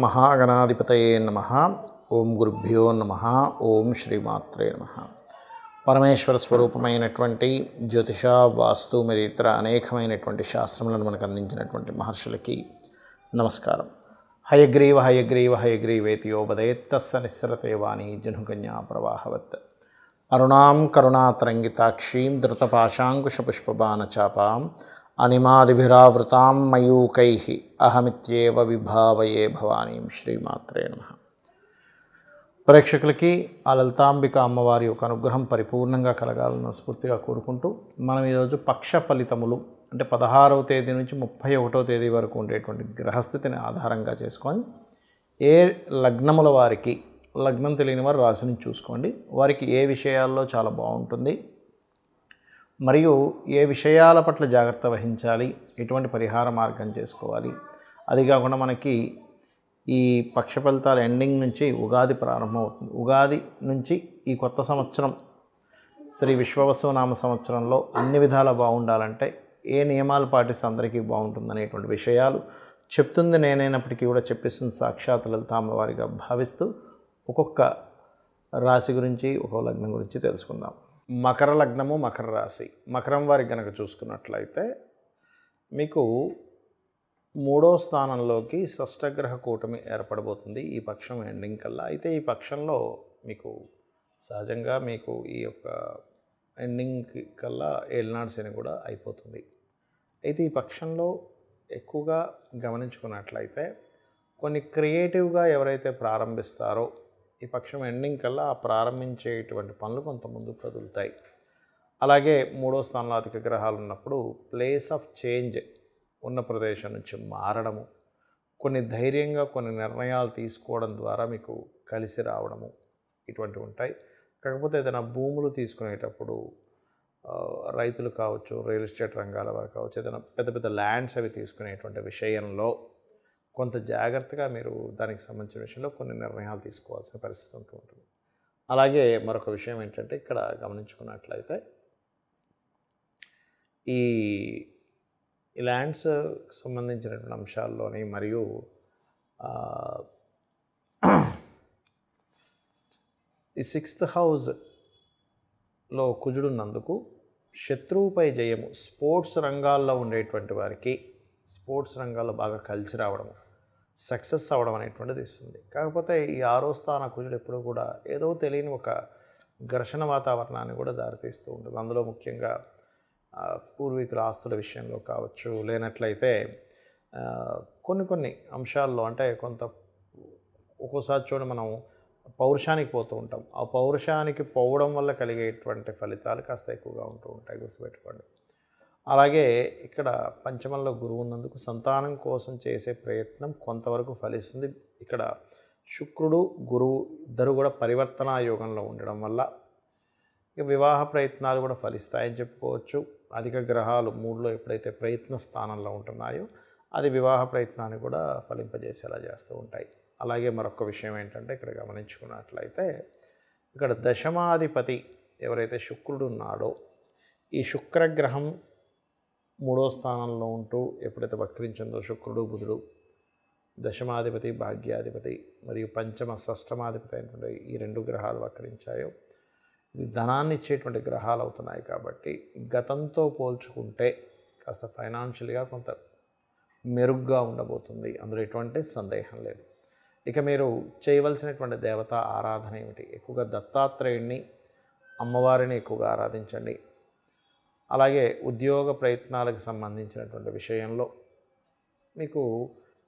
మహాగణాధిపతయే నమః. ఓం గురుభ్యో నమః. ఓం శ్రీమాత్రే నమః. పరమేశ్వర స్వరూపమైనటువంటి జ్యోతిష, వాస్తు మరియు ఇతర అనేకమైనటువంటి శాస్త్రములను మనకు అందించినటువంటి మహర్షులకి నమస్కారం. హయగ్రీవ హయగ్రీవ హయగ్రీవేతి యోపదేత్తస్స నిస్సరతే వాణి జనుకన్యా ప్రవాహవత్. అరుణాం కరుణాతరంగితాక్షీం ధృతపాశాంకుశపుష్పబాణచాపాం అనిమాదిభిరావృతాం మయూకైః అహమిత్యేవ విభావయే భవానీం. శ్రీమాత్రే నమః. ప్రేక్షకులకి ఆ లలితాంబిక అమ్మవారి యొక్క అనుగ్రహం పరిపూర్ణంగా కలగాలని స్ఫూర్తిగా కోరుకుంటూ మనం ఈరోజు పక్ష ఫలితములు అంటే 16వ తేదీ నుంచి 31వ తేదీ వరకు ఉండేటువంటి గ్రహస్థితిని ఆధారంగా చేసుకొని ఏ లగ్నముల వారికి, లగ్నం తెలియని వారు రాశిని చూసుకోండి, వారికి ఏ విషయాల్లో చాలా బాగుంటుంది, మరియు ఏ విషయాల పట్ల జాగ్రత్త వహించాలి, ఎటువంటి పరిహార మార్గం చేసుకోవాలి. అది కాకుండా మనకి ఈ పక్ష ఫలితాల ఎండింగ్ నుంచి ఉగాది ప్రారంభమవుతుంది. ఉగాది నుంచి ఈ కొత్త సంవత్సరం శ్రీ విశ్వవసునామ సంవత్సరంలో అన్ని విధాలా బాగుండాలంటే ఏ నియమాలు పాటిస్తే అందరికీ బాగుంటుందనేటువంటి విషయాలు చెప్తుంది నేనైనప్పటికీ కూడా చెప్పిస్తుంది సాక్షాత్ లలితామ్మవారిగా భావిస్తూ ఒక్కొక్క రాశి గురించి, ఒక్కొక్క లగ్నం గురించి తెలుసుకుందాం. మకర లగ్నము, మకర రాశి. మకరం వారికి కనుక చూసుకున్నట్లయితే మీకు 3వ స్థానంలోకి షష్టగ్రహ కూటమి ఏర్పడబోతుంది ఈ పక్షం ఎండింగ్ కల్లా. అయితే ఈ పక్షంలో మీకు సహజంగా మీకు ఈ యొక్క ఎండింగ్ కల్లా ఏలినాడు శని కూడా అయిపోతుంది. అయితే ఈ పక్షంలో ఎక్కువగా గమనించుకున్నట్లయితే కొన్ని క్రియేటివ్గా ఎవరైతే ప్రారంభిస్తారో ఈ పక్షం ఎండింగ్ కల్లా ఆ ప్రారంభించేటువంటి పనులు కొంత ముందు కదులుతాయి. అలాగే 3వ స్థానంలో అధిక గ్రహాలు ఉన్నప్పుడు ప్లేస్ ఆఫ్ చేంజ్ ఉన్న ప్రదేశం నుంచి మారడము, కొన్ని ధైర్యంగా కొన్ని నిర్ణయాలు తీసుకోవడం ద్వారా మీకు కలిసి రావడము ఇటువంటివి ఉంటాయి. కాకపోతే ఏదైనా భూములు తీసుకునేటప్పుడు రైతులు కావచ్చు, రియల్ ఎస్టేట్ రంగాల వారు కావచ్చు, ఏదైనా పెద్ద పెద్ద ల్యాండ్స్ అవి తీసుకునేటువంటి విషయంలో కొంత జాగ్రత్తగా మీరు దానికి సంబంధించిన విషయంలో కొన్ని నిర్ణయాలు తీసుకోవాల్సిన పరిస్థితి ఉంటుంది. అలాగే మరొక విషయం ఏంటంటే ఇక్కడ గమనించుకున్నట్లయితే ఈ ల్యాండ్స్ సంబంధించినటువంటి అంశాల్లోని మరియు ఈ 6th హౌస్లో కుజుడున్నందుకు శత్రువుపై జయము, స్పోర్ట్స్ రంగాల్లో ఉండేటువంటి వారికి స్పోర్ట్స్ రంగాల్లో బాగా కలిసి రావడము, సక్సెస్ అవ్వడం అనేటువంటిది ఇస్తుంది. కాకపోతే ఈ 6వ స్థాన కుజుడు ఎప్పుడూ కూడా ఏదో తెలియని ఒక ఘర్షణ వాతావరణాన్ని కూడా దారితీస్తూ ఉంటుంది. అందులో ముఖ్యంగా పూర్వీకుల ఆస్తుల విషయంలో కావచ్చు, లేనట్లయితే కొన్ని అంశాల్లో అంటే కొంత ఒక్కోసారి చూడండి మనం పౌరుషానికి పోతూ ఉంటాం. ఆ పౌరుషానికి పోవడం వల్ల కలిగేటువంటి ఫలితాలు కాస్త ఎక్కువగా ఉంటూ ఉంటాయి, గుర్తుపెట్టుకోండి. అలాగే ఇక్కడ పంచమంలో గురువు ఉన్నందుకు సంతానం కోసం చేసే ప్రయత్నం కొంతవరకు ఫలిస్తుంది. ఇక్కడ శుక్రుడు, గురువు ఇద్దరు కూడా పరివర్తనా యోగంలో ఉండడం వల్ల ఇక వివాహ ప్రయత్నాలు కూడా ఫలిస్తాయని చెప్పుకోవచ్చు. అధిక గ్రహాలు 3లో ఎప్పుడైతే ప్రయత్న స్థానంలో ఉంటున్నాయో అది వివాహ ప్రయత్నాన్ని కూడా ఫలింపజేసేలా చేస్తూ ఉంటాయి. అలాగే మరొక విషయం ఏంటంటే ఇక్కడ గమనించుకున్నట్లయితే ఇక్కడ దశమాధిపతి ఎవరైతే శుక్రుడు ఉన్నాడో ఈ శుక్రగ్రహం 3వ స్థానంలో ఉంటూ ఎప్పుడైతే వక్రించిందో శుక్రుడు, బుధుడు దశమాధిపతి, భాగ్యాధిపతి మరియు పంచమ షష్టమాధిపతి అయినటువంటి ఈ 2 గ్రహాలు వక్రించాయో ఇది ధనాన్ని ఇచ్చేటువంటి గ్రహాలు అవుతున్నాయి. కాబట్టి గతంతో పోల్చుకుంటే కాస్త ఫైనాన్షియల్గా కొంత మెరుగ్గా ఉండబోతుంది, అందులో ఎటువంటి సందేహం లేదు. ఇక మీరు చేయవలసినటువంటి దేవతా ఆరాధన ఏమిటి? ఎక్కువగా దత్తాత్రేయుడిని, అమ్మవారిని ఎక్కువగా ఆరాధించండి. అలాగే ఉద్యోగ ప్రయత్నాలకు సంబంధించినటువంటి విషయంలో మీకు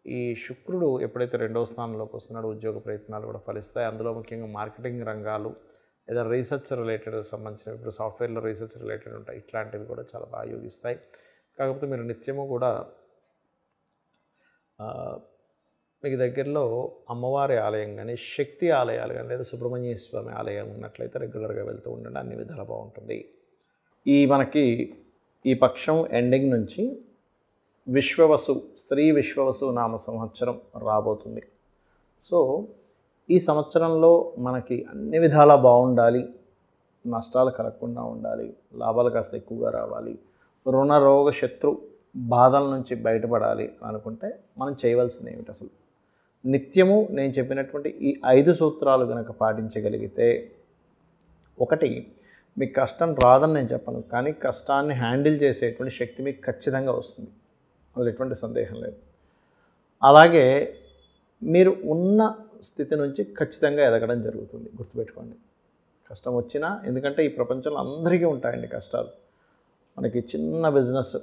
ఈ శుక్రుడు ఎప్పుడైతే 2వ స్థానంలోకి వస్తున్నాడో ఉద్యోగ ప్రయత్నాలు కూడా ఫలిస్తాయి. అందులో ముఖ్యంగా మార్కెటింగ్ రంగాలు, లేదా రీసెర్చ్ రిలేటెడ్ సంబంధించిన, ఇప్పుడు సాఫ్ట్వేర్లో రీసెర్చ్ రిలేటెడ్ ఉంటాయి, ఇట్లాంటివి కూడా చాలా బాగా యోగిస్తాయి. కాకపోతే మీరు నిత్యము కూడా మీకు దగ్గరలో అమ్మవారి ఆలయం కానీ, శక్తి ఆలయాలు కానీ, లేదా సుబ్రహ్మణ్య స్వామి ఆలయం ఉన్నట్లయితే రెగ్యులర్గా వెళ్తూ ఉండండి, అన్ని విధాలు బాగుంటుంది. మనకి ఈ పక్షం ఎండింగ్ నుంచి శ్రీ విశ్వవసు నామ సంవత్సరం రాబోతుంది. సో ఈ సంవత్సరంలో మనకి అన్ని విధాలా బాగుండాలి, నష్టాలు కలగకుండా ఉండాలి, లాభాలు కాస్త ఎక్కువగా రావాలి, రుణ రోగ శత్రు బాధల నుంచి బయటపడాలి అనుకుంటే మనం చేయవలసింది ఏమిటి? అసలు నిత్యము నేను చెప్పినటువంటి ఈ 5 సూత్రాలు కనుక పాటించగలిగితే, ఒకటి, మీకు కష్టం రాదని నేను చెప్పను, కానీ కష్టాన్ని హ్యాండిల్ చేసేటువంటి శక్తి మీకు ఖచ్చితంగా వస్తుంది, అందులో ఎటువంటి సందేహం లేదు. అలాగే మీరు ఉన్న స్థితి నుంచి ఖచ్చితంగా ఎదగడం జరుగుతుంది, గుర్తుపెట్టుకోండి. కష్టం వచ్చినా, ఎందుకంటే ఈ ప్రపంచంలో అందరికీ ఉంటాయండి కష్టాలు. మనకి చిన్న బిజినెస్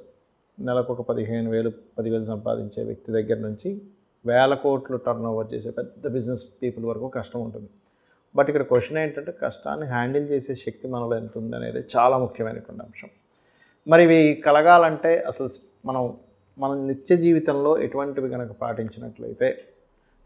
నెలకు ఒక 15,000 10,000 సంపాదించే వ్యక్తి దగ్గర నుంచి వేల కోట్లు టర్న్ ఓవర్ చేసే పెద్ద బిజినెస్ పీపుల్ వరకు కష్టం ఉంటుంది. బట్ ఇక్కడ క్వశ్చన్ ఏంటంటే, కష్టాన్ని హ్యాండిల్ చేసే శక్తి మనలో ఎంత ఉంది అనేది చాలా ముఖ్యమైనటువంటి అంశం. మరి ఇవి కలగాలంటే అసలు మన నిత్య జీవితంలో ఎటువంటివి కనుక పాటించినట్లయితే,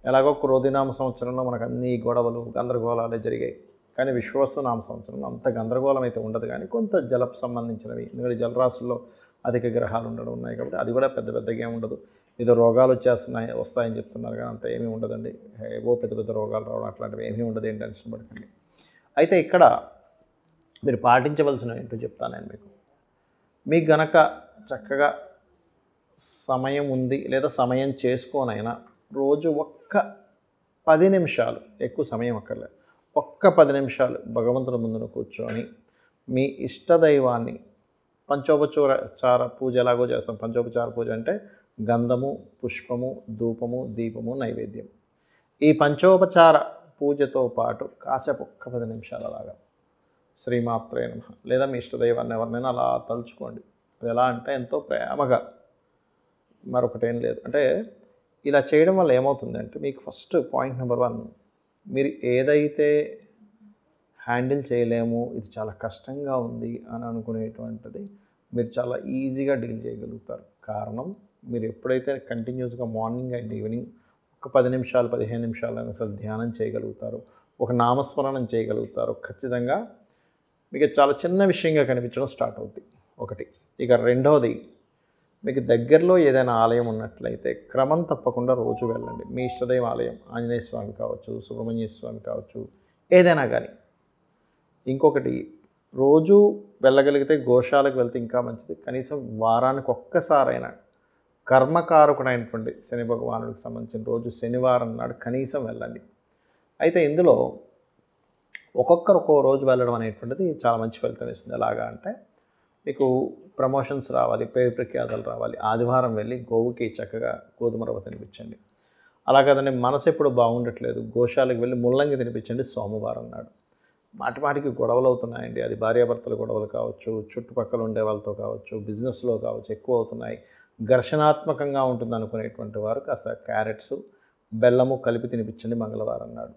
ఎలాగో క్రోధినామ సంవత్సరంలో మనకు అన్ని గొడవలు గందరగోళాలే జరిగాయి, కానీ విశ్వవసునామ సంవత్సరంలో అంత గందరగోళం అయితే ఉండదు, కానీ కొంత జలకు సంబంధించినవి, ఎందుకంటే జలరాశుల్లో అధిక గ్రహాలు ఉండడం ఉన్నాయి కాబట్టి అది కూడా పెద్దగా ఏమి ఉండదు. ఏదో రోగాలు వస్తాయని చెప్తున్నారు, కానీ అంత ఏమీ ఉండదండి. ఏవో పెద్ద రోగాలు రావడం అట్లాంటివి ఏమీ ఉండదు, ఏం టెన్షన్ పడకండి. అయితే ఇక్కడ మీరు పాటించవలసినవి ఏంటో చెప్తాను నేను మీకు గనక చక్కగా సమయం ఉంది, లేదా సమయం చేసుకోనైనా రోజు ఒక్క 10 నిమిషాలు, ఎక్కువ సమయం అక్కర్లేదు, ఒక్క 10 నిమిషాలు భగవంతుడి ముందున కూర్చొని మీ ఇష్టదైవాన్ని పంచోపచార పూజ ఎలాగో చేస్తాం. పంచోపచార పూజ అంటే గంధము, పుష్పము, ధూపము, దీపము, నైవేద్యం. ఈ పంచోపచార పూజతో పాటు కాసేపు ఒక్క 10 నిమిషాలు అలాగా శ్రీమాత్రే నమః, లేదా మీ ఇష్టదైవాన్ని ఎవరినైనా అలా తలుచుకోండి. అది ఎలా అంటే ఎంతో ప్రేమగా, మరొకటేం లేదు. అంటే ఇలా చేయడం వల్ల ఏమవుతుందంటే, మీకు ఫస్ట్ పాయింట్ నెంబర్ 1, మీరు ఏదైతే హ్యాండిల్ చేయలేము, ఇది చాలా కష్టంగా ఉంది అని అనుకునేటువంటిది మీరు చాలా ఈజీగా డీల్ చేయగలుగుతారు. కారణం, మీరు ఎప్పుడైతే కంటిన్యూస్గా మార్నింగ్ అండ్ ఈవినింగ్ ఒక 10 నిమిషాలు 15 నిమిషాలైనా సరే ధ్యానం చేయగలుగుతారు, ఒక నామస్మరణం చేయగలుగుతారు, ఖచ్చితంగా మీకు చాలా చిన్న విషయంగా కనిపించడం స్టార్ట్ అవుతుంది, ఒకటి. ఇక రెండవది, మీకు దగ్గరలో ఏదైనా ఆలయం ఉన్నట్లయితే క్రమం తప్పకుండా రోజు వెళ్ళండి. మీ ఇష్టదైవ ఆలయం, ఆంజనేయ స్వామి కావచ్చు, సుబ్రహ్మణ్య స్వామి కావచ్చు, ఏదైనా కానీ. ఇంకొకటి, రోజు వెళ్ళగలిగితే గోశాలకు వెళ్తే ఇంకా మంచిది. కనీసం వారానికి ఒక్కసారైనా కర్మకారకుడైనటువంటి శని భగవానుడికి సంబంధించిన రోజు శనివారం నాడు కనీసం వెళ్ళండి. అయితే ఇందులో ఒక్కొక్కరు ఒక్కో రోజు వెళ్ళడం అనేటువంటిది చాలా మంచి ఫలితం ఇస్తుంది. ఎలాగా అంటే, మీకు ప్రమోషన్స్ రావాలి, పేరు ప్రఖ్యాతలు రావాలి, ఆదివారం వెళ్ళి గోవుకి చక్కగా గోధుమ రవ్వ తినిపించండి. అలా కాదండి, మనసు ఎప్పుడు బాగుండట్లేదు, గోశాలకు వెళ్ళి ముల్లంగి తినిపించండి సోమవారం నాడు. మాటిమాటికి గొడవలు అవుతున్నాయండి, అది భార్యాభర్తల గొడవలు కావచ్చు, చుట్టుపక్కల ఉండే వాళ్ళతో కావచ్చు, బిజినెస్లో కావచ్చు, ఎక్కువ అవుతున్నాయి, ఘర్షణాత్మకంగా ఉంటుంది అనుకునేటువంటి వారు కాస్త క్యారెట్స్, బెల్లము కలిపి తినిపించండి మంగళవారం నాడు.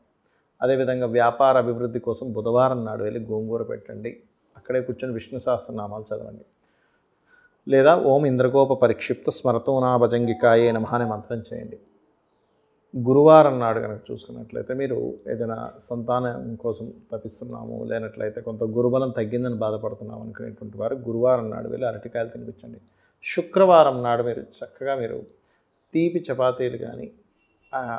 అదేవిధంగా వ్యాపార అభివృద్ధి కోసం బుధవారం నాడు వెళ్ళి గోంగూర పెట్టండి, అక్కడే కూర్చొని విష్ణు సహస్రనామాలు చదవండి, లేదా ఓం ఇంద్రగోప పరిక్షిప్త స్మరతోనా భజంగికాయే నమః అనే మంత్రం చేయండి. గురువారం నాడు కనుక చూసుకున్నట్లయితే, మీరు ఏదైనా సంతానం కోసం తప్పిస్తున్నాము, లేనట్లయితే కొంత గురుబలం తగ్గిందని బాధపడుతున్నాము అనుకునేటువంటి వారు గురువారం నాడు వెళ్ళి అరటికాయలు తినిపించండి. శుక్రవారం నాడు మీరు చక్కగా తీపి చపాతీలు కానీ,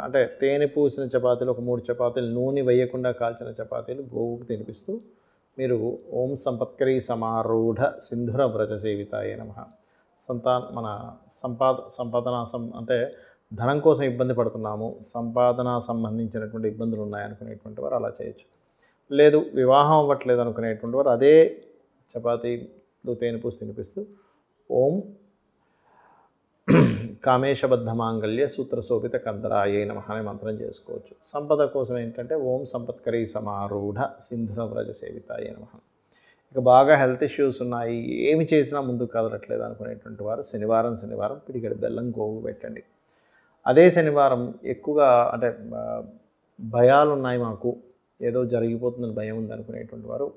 అంటే తేనె పూసిన చపాతీలు, ఒక 3 చపాతీలు, నూనె వేయకుండా కాల్చిన చపాతీలు గోవుకు తినిపిస్తూ మీరు ఓం సంపత్కరీ సమారూఢ సింధుర వ్రజ సేవితాయే నమః, సంపాదన అంటే ధనం కోసం ఇబ్బంది పడుతున్నాము, సంపాదన సంబంధించినటువంటి ఇబ్బందులు ఉన్నాయనుకునేటువంటి వారు అలా చేయొచ్చు. లేదు వివాహం అవ్వట్లేదు అనుకునేటువంటి వారు అదే చపాతీలు తేనె పూసి తినిపిస్తూ ఓం కామేశబద్ధ మాంగళ్య సూత్రశోభిత కందరాయే నమః అనే మంత్రం చేసుకోవచ్చు. సంపద కోసం ఏంటంటే ఓం సంపత్కరీ సమారూఢ సింధుర వ్రజ సేవితాయే నమః. ఇక బాగా హెల్త్ ఇష్యూస్ ఉన్నాయి, ఏమి చేసినా ముందుకు కదలట్లేదు అనుకునేటువంటి వారు శనివారం పిడికెడు బెల్లం గోవు పెట్టండి. అదే శనివారం ఎక్కువగా అంటే భయాలు ఉన్నాయి, మాకు ఏదో జరిగిపోతుందని భయం ఉంది అనుకునేటువంటి వారు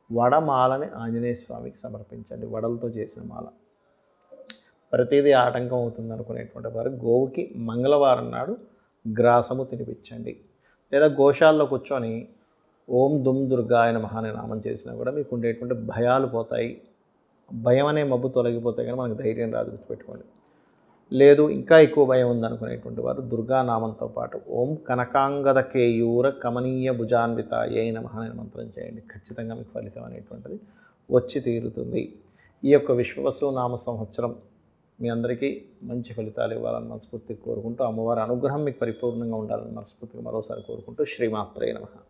వడమాలని ఆంజనేయ స్వామికి సమర్పించండి. వడలతో చేసిన మాల, ప్రతిదీ ఆటంకం అవుతుంది అనుకునేటువంటి వారు గోవుకి మంగళవారం నాడు గ్రాసము తినిపించండి. లేదా గోశాలలో కూర్చొని ఓం దుమ్ దుర్గాయ నమః అనే నామం చేసినా కూడా మీకు ఉండేటువంటి భయాలు పోతాయి, భయం అనే మబ్బు తొలగిపోతాయి, కానీ మనకు ధైర్యం రాదు, గుర్తుపెట్టుకోండి. లేదు ఇంకా ఎక్కువ భయం ఉందనుకునేటువంటి వారు దుర్గానామంతో పాటు ఓం కనకాంగద కేయూర కమనీయ భుజాన్వితాయే నమః అనే మంత్రం చేయండి. ఖచ్చితంగా మీకు ఫలితం అనేటువంటిది వచ్చి తీరుతుంది. ఈ యొక్క విశ్వవసు నామ సంవత్సరం మీ అందరికీ మంచి ఫలితాలు ఇవ్వాలని మనస్ఫూర్తిగా కోరుకుంటూ, అమ్మవారి అనుగ్రహం మీకు పరిపూర్ణంగా ఉండాలని మనస్ఫూర్తిగా మరోసారి కోరుకుంటూ, శ్రీమాత్రే నమః.